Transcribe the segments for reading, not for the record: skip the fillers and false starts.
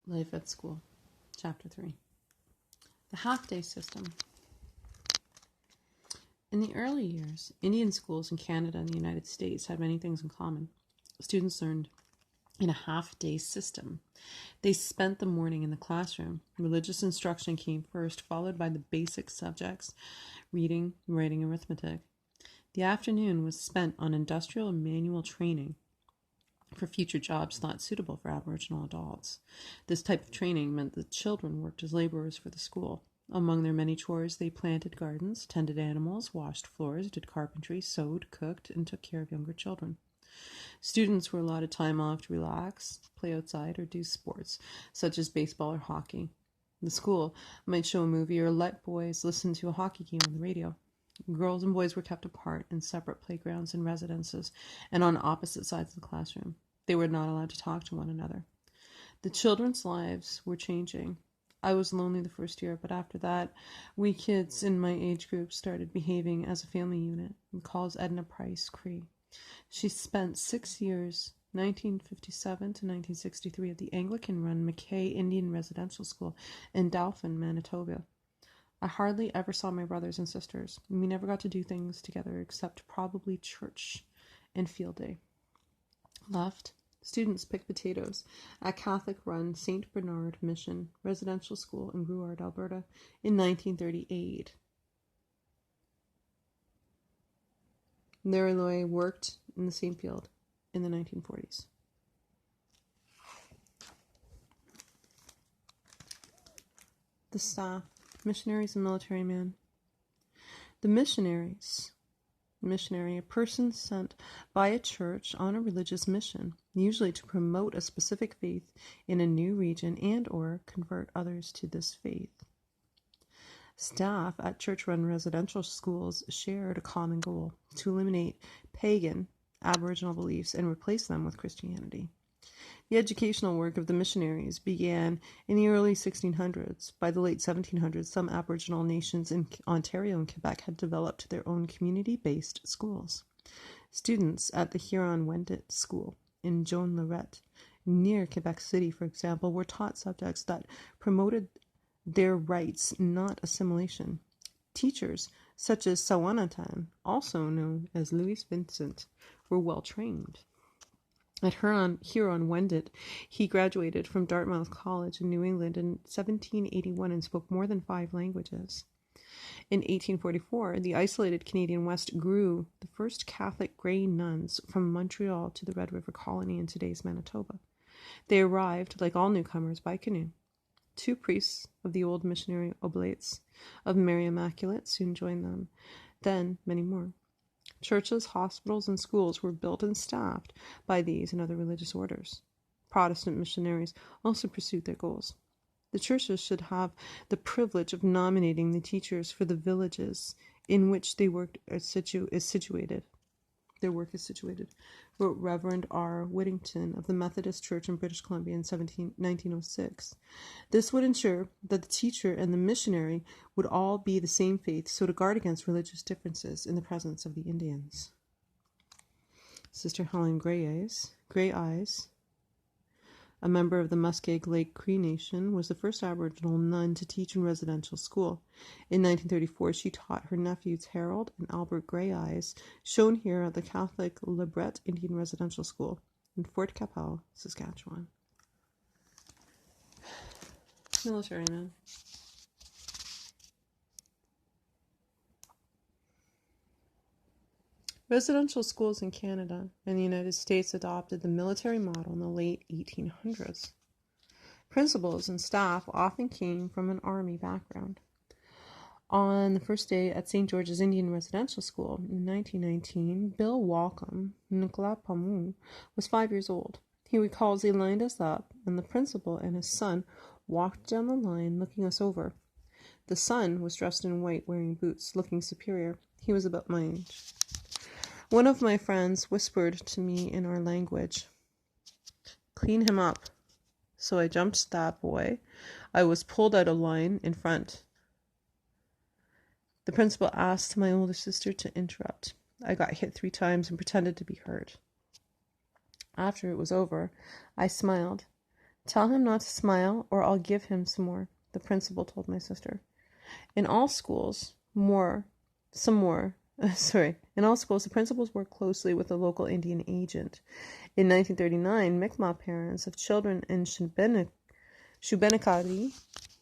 Life at School, Chapter 3. The half-day system. In the early years, Indian schools in Canada and the United States had many things in common. Students learned in a half-day system. They spent the morning in the classroom. Religious instruction came first, followed by the basic subjects, reading, writing, arithmetic. The afternoon was spent on industrial and manual training for future jobs thought suitable for Aboriginal adults. This type of training meant that children worked as laborers for the school. Among their many chores, they planted gardens, tended animals, washed floors, did carpentry, sewed, cooked, and took care of younger children. Students were allotted time off to relax, play outside, or do sports, such as baseball or hockey. The school might show a movie or let boys listen to a hockey game on the radio. Girls and boys were kept apart in separate playgrounds and residences and on opposite sides of the classroom. They were not allowed to talk to one another. The children's lives were changing. I was lonely the first year, but after that, we kids in my age group started behaving as a family unit, and calls Edna Price Cree. She spent 6 years, 1957 to 1963, at the Anglican-run Mackay Indian Residential School in Dauphin, Manitoba. I hardly ever saw my brothers and sisters. We never got to do things together except probably church and field day. Left, students picked potatoes at Catholic-run St. Bernard Mission Residential School in Grouard, Alberta in 1938. Leroy worked in the same field in the 1940s. The staff. Missionaries and military men. The missionary, a person sent by a church on a religious mission, usually to promote a specific faith in a new region and or convert others to this faith. Staff at church-run residential schools shared a common goal: to eliminate pagan Aboriginal beliefs and replace them with Christianity. The educational work of the missionaries began in the early 1600s. By the late 1700s, some Aboriginal nations in Ontario and Quebec had developed their own community-based schools. Students at the Huron-Wendat School in Joan Lorette, near Quebec City, for example, were taught subjects that promoted their rights, not assimilation. Teachers such as Sawanatan, also known as Louis Vincent, were well trained. At Huron-Wendat, he graduated from Dartmouth College in New England in 1781 and spoke more than 5 languages. In 1844, the isolated Canadian West grew the first Catholic Grey Nuns from Montreal to the Red River Colony in today's Manitoba. They arrived, like all newcomers, by canoe. 2 priests of the old missionary oblates of Mary Immaculate soon joined them, then many more. Churches, hospitals, and schools were built and staffed by these and other religious orders. Protestant missionaries also pursued their goals. The churches should have the privilege of nominating the teachers for the villages in which their work is situated, wrote Reverend R. Whittington of the Methodist Church in British Columbia in 1906. This would ensure that the teacher and the missionary would all be the same faith, so to guard against religious differences in the presence of the Indians. Sister Helen Grey Eyes, a member of the Muskeg Lake Cree Nation, was the first Aboriginal nun to teach in residential school. In 1934, she taught her nephews Harold and Albert Grey Eyes, shown here at the Catholic Lebret Indian Residential School in Fort Qu'Appelle, Saskatchewan. Military men. Residential schools in Canada and the United States adopted the military model in the late 1800s. Principals and staff often came from an army background. On the first day at St. George's Indian Residential School in 1919, Bill Walcom, Nklapamu, was 5 years old. He recalls they lined us up, and the principal and his son walked down the line looking us over. The son was dressed in white, wearing boots, looking superior. He was about my age. One of my friends whispered to me in our language, "Clean him up." So I jumped that boy. I was pulled out of line in front. The principal asked my older sister to interrupt. I got hit 3 times and pretended to be hurt. After it was over, I smiled. Tell him not to smile, or I'll give him some more, the principal told my sister. In all schools, the principals work closely with a local Indian agent. In 1939, Mi'kmaq parents of children in Shubenacadie,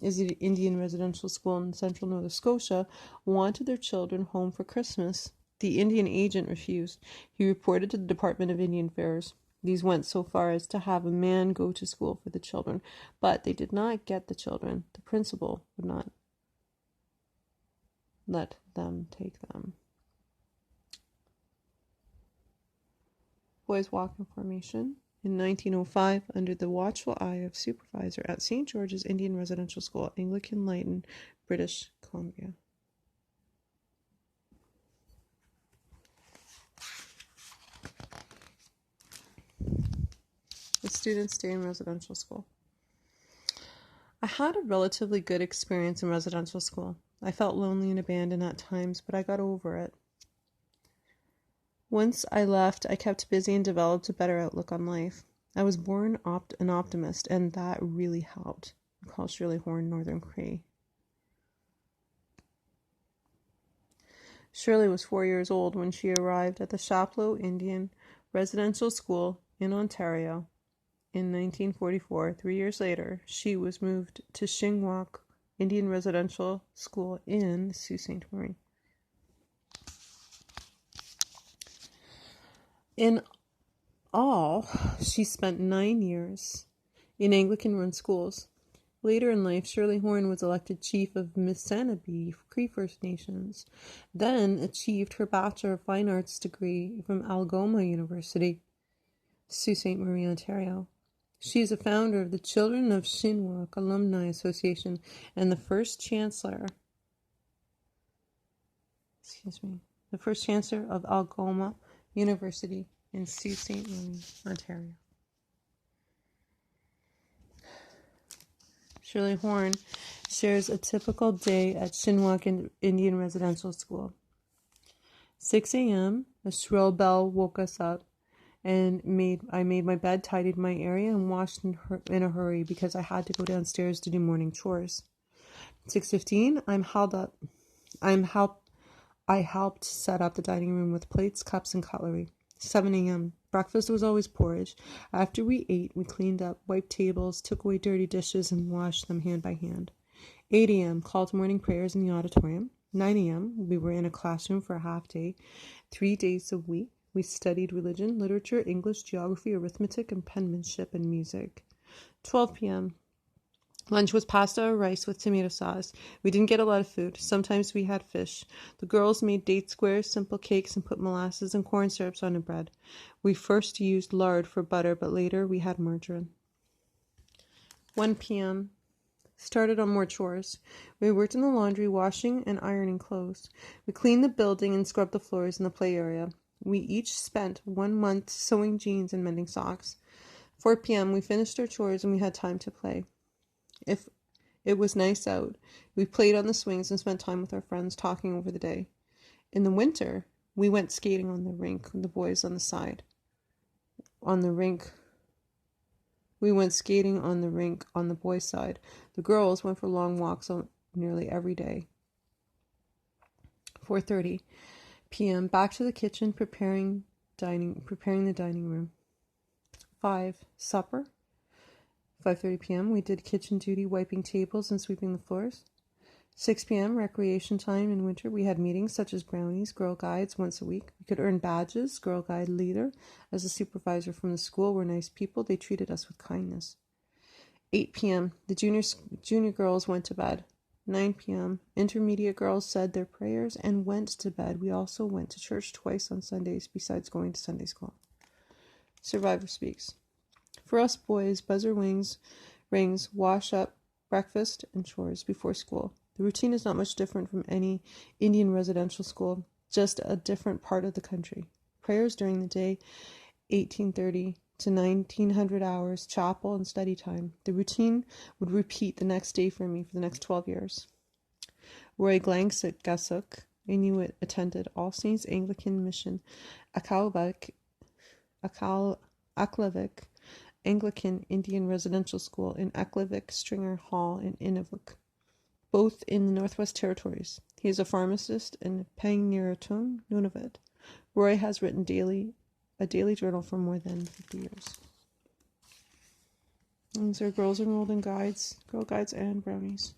is the Indian residential school in central Nova Scotia, wanted their children home for Christmas. The Indian agent refused. He reported to the Department of Indian Affairs. These went so far as to have a man go to school for the children, but they did not get the children. The principal would not let them take them. Boys walk in formation. In 1905, under the watchful eye of supervisor at St. George's Indian Residential School, Anglican Lytton, British Columbia. The students stay in residential school. I had a relatively good experience in residential school. I felt lonely and abandoned at times, but I got over it. Once I left, I kept busy and developed a better outlook on life. I was born an optimist, and that really helped. I call Shirley Horn Northern Cree. Shirley was 4 years old when she arrived at the Chapleau Indian Residential School in Ontario. In 1944, 3 years later, she was moved to Shingwauk Indian Residential School in Sault Ste. Marie. In all, she spent 9 years in Anglican-run schools. Later in life, Shirley Horn was elected chief of Missanabie Cree First Nations, then achieved her Bachelor of Fine Arts degree from Algoma University, Sault Ste. Marie, Ontario. She is a founder of the Children of Shingwauk Alumni Association and the first chancellor of Algoma University in Sault Ste. Marie, Ontario. Shirley Horn shares a typical day at Shingwauk Indian Residential School. 6 a.m., a shrill bell woke us up, and I made my bed, tidied my area, and washed in a hurry because I had to go downstairs to do morning chores. 6:15, I helped set up the dining room with plates, cups, and cutlery. 7 a.m., breakfast was always porridge. After we ate, we cleaned up, wiped tables, took away dirty dishes, and washed them hand by hand. 8 a.m., call to morning prayers in the auditorium. 9 a.m., we were in a classroom for a half day. 3 days a week, we studied religion, literature, English, geography, arithmetic, and penmanship and music. 12 p.m., lunch was pasta or rice with tomato sauce. We didn't get a lot of food. Sometimes we had fish. The girls made date squares, simple cakes, and put molasses and corn syrups on the bread. We first used lard for butter, but later we had margarine. 1 p.m., started on more chores. We worked in the laundry, washing and ironing clothes. We cleaned the building and scrubbed the floors in the play area. We each spent 1 month sewing jeans and mending socks. 4 p.m., we finished our chores and we had time to play. If it was nice out, we played on the swings and spent time with our friends talking over the day. In the winter, we went skating on the rink, the boys on the side. We went skating on the rink on the boys' side. The girls went for long walks nearly every day. 4:30 p.m., back to the kitchen, preparing the dining room. 5, supper. 5:30 p.m., we did kitchen duty, wiping tables and sweeping the floors. 6 p.m., recreation time in winter. We had meetings such as brownies, Girl Guides once a week. We could earn badges. Girl Guide leader as a supervisor from the school were nice people. They treated us with kindness. 8 p.m., the junior girls went to bed. 9 p.m., intermediate girls said their prayers and went to bed. We also went to church twice on Sundays besides going to Sunday school. Survivor speaks. For us boys, buzzer rings, wash up, breakfast, and chores before school. The routine is not much different from any Indian residential school, just a different part of the country. Prayers during the day, 1830 to 1900 hours, chapel and study time. The routine would repeat the next day for me for the next 12 years. Roy Glangsuk, Inuit, attended All Saints Anglican Mission, Aklavik, Anglican Indian Residential School in Aklavik Stringer Hall in Inuvik, both in the Northwest Territories. He is a pharmacist in Pangnirtung, Nunavut. Roy has written a daily journal for more than 50 years. These are girls enrolled in guides, Girl Guides and brownies.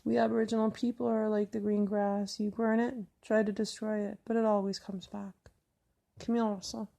We Aboriginal people are like the green grass. You burn it, try to destroy it, but it always comes back. Camille Russell.